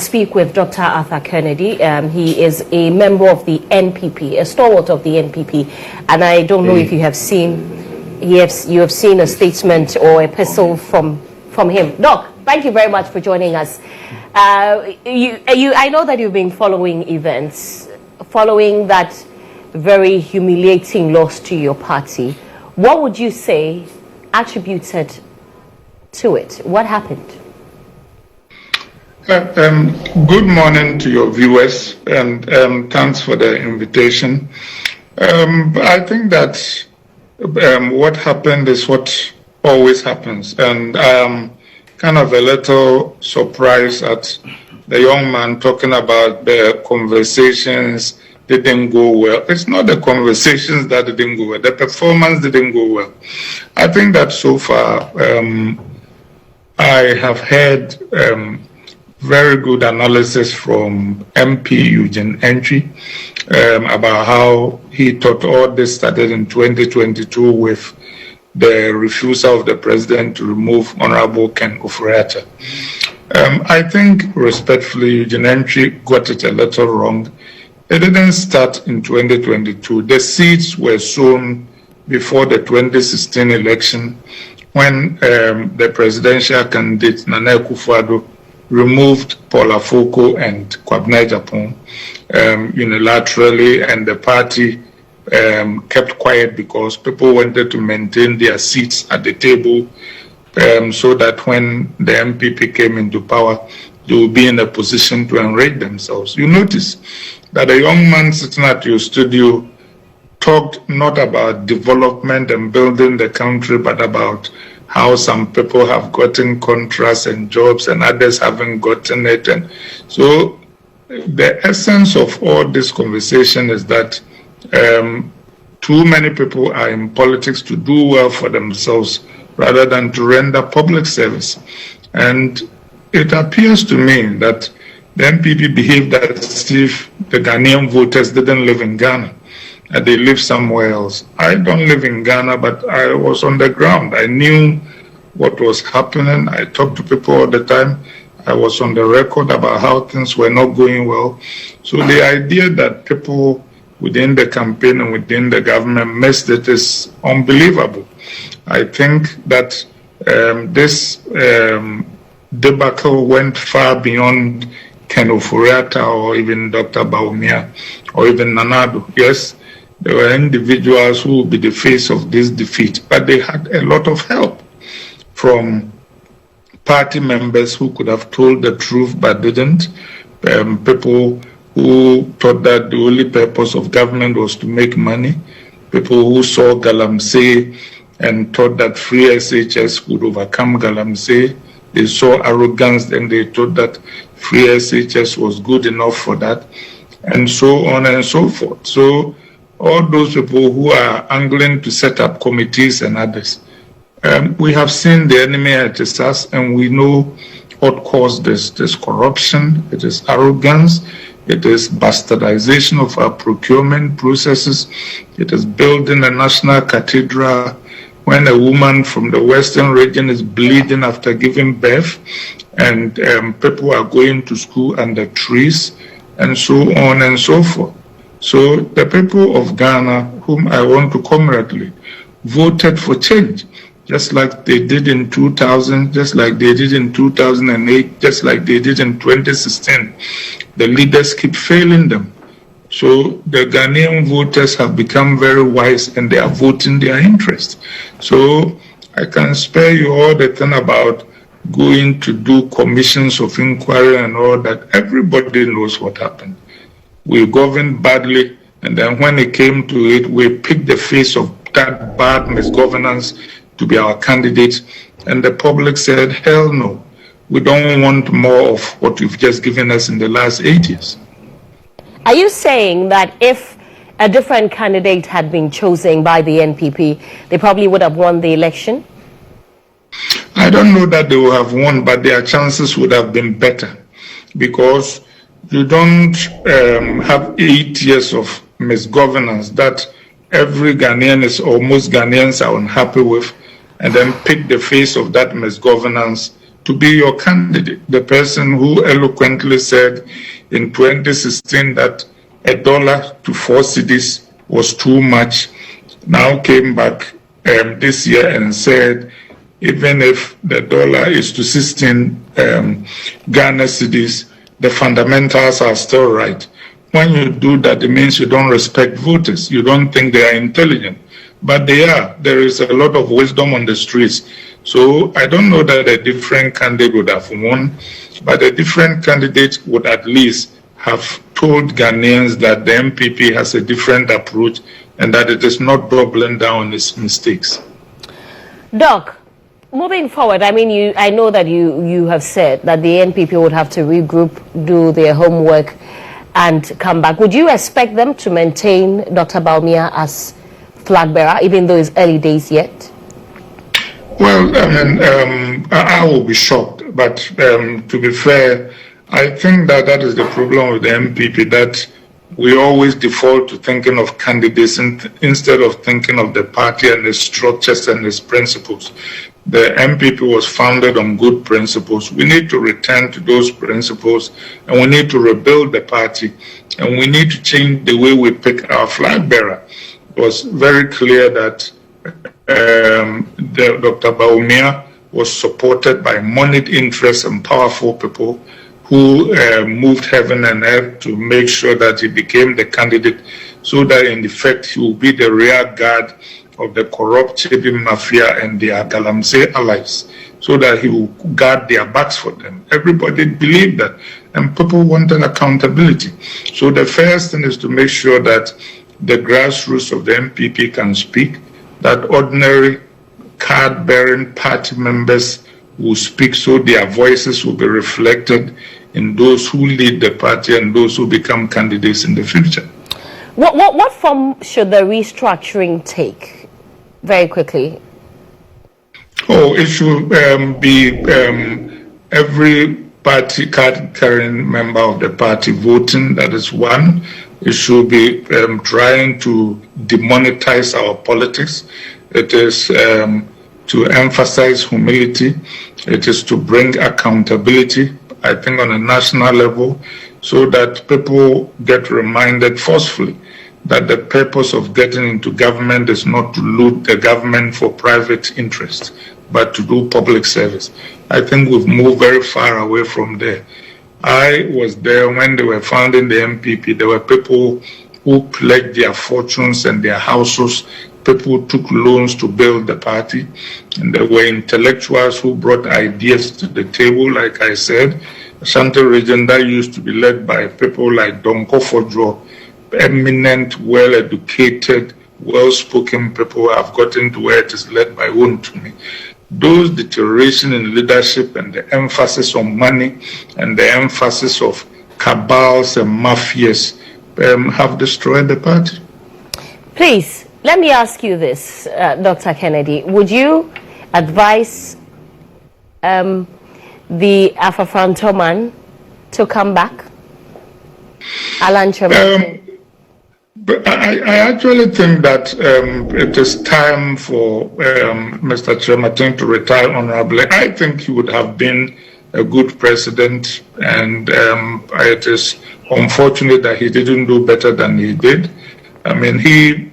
speak with Dr. Arthur Kennedy. He is a member of the NPP, a stalwart of the NPP, and I don't know if you have seen, you have seen a statement or epistle from him. Doc, thank you very much for joining us. I know that you've been following events, following that very humiliating loss to your party. What would you say attributed to it? What happened? Good morning to your viewers, and thanks for the invitation. I think that what happened is what always happens, and I am kind of a little surprised at the young man talking about the conversations didn't go well. It's not the conversations that didn't go well, the performance didn't go well. I think that so far I have heard very good analysis from MP GHOne about how he thought all this started in 2022 with the refusal of the president to remove Honorable Ken Ofori-Atta. I think, respectfully, GHOne got it a little wrong. It didn't start in 2022. The seeds were sown before the 2016 election when the presidential candidate Nana Akufo-Addo removed Paul Afoko and Kwabena Agyapong unilaterally, and the party kept quiet because people wanted to maintain their seats at the table so that when the NPP came into power, they would be in a position to enrich themselves. You notice that a young man sitting at your studio talked not about development and building the country, but about how some people have gotten contracts and jobs and others haven't gotten it. And so the essence of all this conversation is that too many people are in politics to do well for themselves rather than to render public service. And it appears to me that the NPP behaved as if the Ghanaian voters didn't live in Ghana, and they live somewhere else. I don't live in Ghana, but I was on the ground. I knew what was happening. I talked to people all the time. I was on the record about how things were not going well. So the idea that people within the campaign and within the government missed it is unbelievable. I think that this debacle went far beyond Ken Ofori-Atta or even Dr. Bawumia or even Nanado. Yes, there were individuals who would be the face of this defeat, but they had a lot of help from party members who could have told the truth but didn't, people who thought that the only purpose of government was to make money, people who saw Galamsey and thought that free SHS would overcome Galamsey. They saw arrogance and they thought that free SHS was good enough for that, and so on and so forth. So all those people who are angling to set up committees and others, we have seen the enemy at us, and we know what caused this. There's corruption, it is arrogance, it is bastardization of our procurement processes, it is building a national cathedral when a woman from the western region is bleeding after giving birth, and people are going to school under trees, and so on and so forth. So the people of Ghana, whom I want to congratulate, voted for change, just like they did in 2000, just like they did in 2008, just like they did in 2016. The leaders keep failing them. So the Ghanaian voters have become very wise and they are voting their interest. So I can spare you all the thing about going to do commissions of inquiry and all that. Everybody knows what happened. We governed badly, and then when it came to it, we picked the face of that bad misgovernance to be our candidate, and the public said, hell no, we don't want more of what you've just given us in the last 8 years. Are you saying that if a different candidate had been chosen by the NPP, they probably would have won the election? I don't know that they would have won, but their chances would have been better, because you don't have 8 years of misgovernance that every Ghanaian is, or most Ghanaians are unhappy with, and then pick the face of that misgovernance to be your candidate. The person who eloquently said in 2016 that $1 to 4 cedis was too much, now came back this year and said, even if the dollar is to 16 Ghana cedis, the fundamentals are still right. When you do that, it means you don't respect voters. You don't think they are intelligent. But they are. There is a lot of wisdom on the streets. So I don't know that a different candidate would have won, but a different candidate would at least have told Ghanaians that the NPP has a different approach and that it is not doubling down on its mistakes. Doc, moving forward, I mean, I know that you have said that the NPP would have to regroup, do their homework, and come back. Would you expect them to maintain Dr. Bawumia as flag bearer, even though it's early days yet? Well, I mean, I will be shocked, but to be fair, I think that is the problem with the NPP, that we always default to thinking of candidates instead of thinking of the party and its structures and its principles. The NPP was founded on good principles. We need to return to those principles, and we need to rebuild the party, and we need to change the way we pick our flag bearer. It was very clear that Dr. Bawumia was supported by moneyed interests and powerful people who moved heaven and earth to make sure that he became the candidate, so that in effect he will be the rear guard of the corrupt Chebim Mafia and their Galamsey allies, so that he will guard their backs for them. Everybody believed that, and people wanted accountability. So the first thing is to make sure that the grassroots of the NPP can speak, that ordinary card-bearing party members will speak, so their voices will be reflected in those who lead the party and those who become candidates in the future. What form should the restructuring take? Very quickly. Oh, it should be every party card-carrying member of the party voting. That is one. It should be trying to demonetize our politics. It is to emphasize humility. It is to bring accountability, I think, on a national level, so that people get reminded forcefully that the purpose of getting into government is not to loot the government for private interest, but to do public service. I think we've moved very far away from there. I was there when they were founding the NPP. There were people who pledged their fortunes and their houses. People took loans to build the party. And there were intellectuals who brought ideas to the table, like I said. Ashanti region that used to be led by people like Don Kofodro, eminent, well-educated, well-spoken people have gotten to where it is led by Wontumi. Those deterioration in leadership and the emphasis on money and the emphasis of cabals and mafias have destroyed the party. Please, let me ask you this, Dr. Kennedy. Would you advise the Afafrantoman to come back? Alan Chema? But I actually think that it is time for Mr. Chematin to retire honorably. I think he would have been a good president, and it is unfortunate that he didn't do better than he did. I mean, he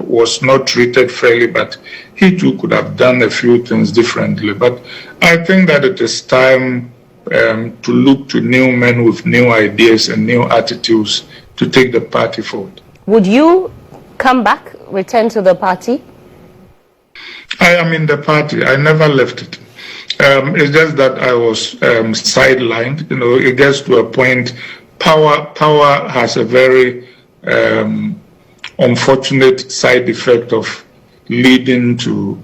was not treated fairly, but he too could have done a few things differently. But I think that it is time to look to new men with new ideas and new attitudes to take the party forward. Would you come back, return to the party? I am in the party. I never left it. It's just that I was sidelined. You know, it gets to a point. Power has a very unfortunate side effect of leading to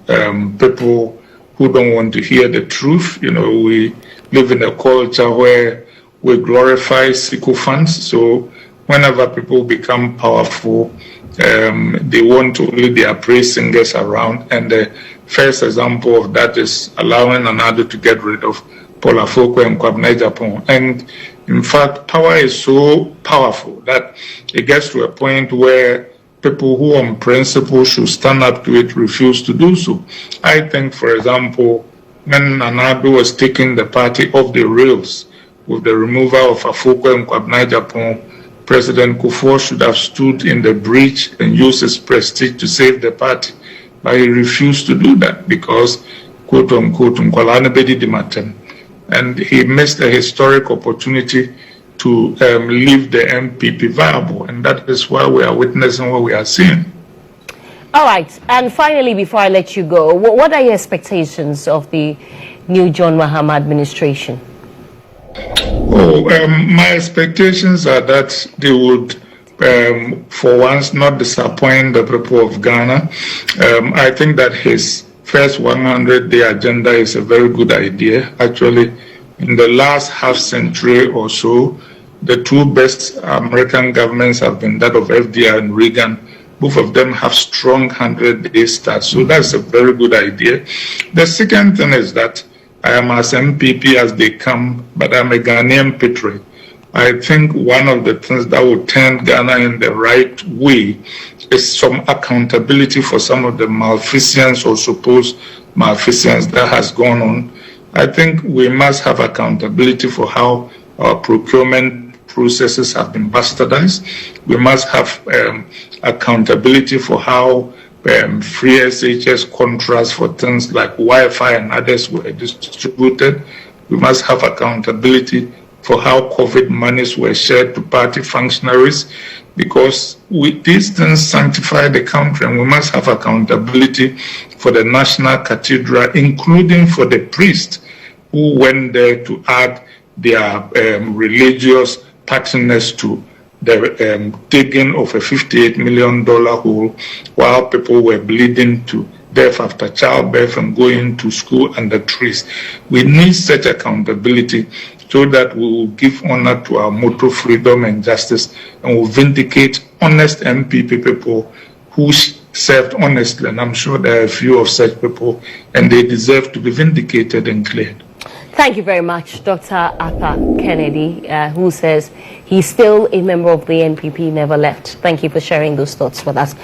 people who don't want to hear the truth. You know, we live in a culture where we glorify sycophants. So whenever people become powerful, they want only their praise singers around. And the first example of that is allowing Anado to get rid of Paula Foko and Kwabena Japan. And in fact, power is so powerful that it gets to a point where people who on principle should stand up to it refuse to do so. I think, for example, when Nanado was taking the party off the rails with the removal of Afoko and Kwabena Japan, President Kufuor should have stood in the breach and used his prestige to save the party. But he refused to do that because, quote unquote, and he missed a historic opportunity to leave the NPP viable. And that is why we are witnessing what we are seeing. All right. And finally, before I let you go, what are your expectations of the new John Mahama administration? My expectations are that they would, for once, not disappoint the people of Ghana. I think that his first 100-day agenda is a very good idea. Actually, in the last half century or so, the two best American governments have been that of FDR and Reagan. Both of them have strong 100-day starts. So that's a very good idea. The second thing is that I am as NPP as they come, but I'm a Ghanaian patriot. I think one of the things that will turn Ghana in the right way is some accountability for some of the malfeasance or supposed malfeasance that has gone on. I think we must have accountability for how our procurement processes have been bastardized. We must have accountability for how free SHS contracts for things like Wi-Fi and others were distributed. We must have accountability for how COVID monies were shared to party functionaries, because these things sanctify the country, and we must have accountability for the National Cathedral, including for the priests who went there to add their religious patronage to the digging of a $58 million hole while people were bleeding to death after childbirth and going to school under trees. We need such accountability so that we will give honor to our motto, freedom and justice, and will vindicate honest NPP people who served honestly. And I'm sure there are a few of such people, and they deserve to be vindicated and cleared. Thank you very much, Dr. Arthur Kennedy, who says he's still a member of the NPP, never left. Thank you for sharing those thoughts with us.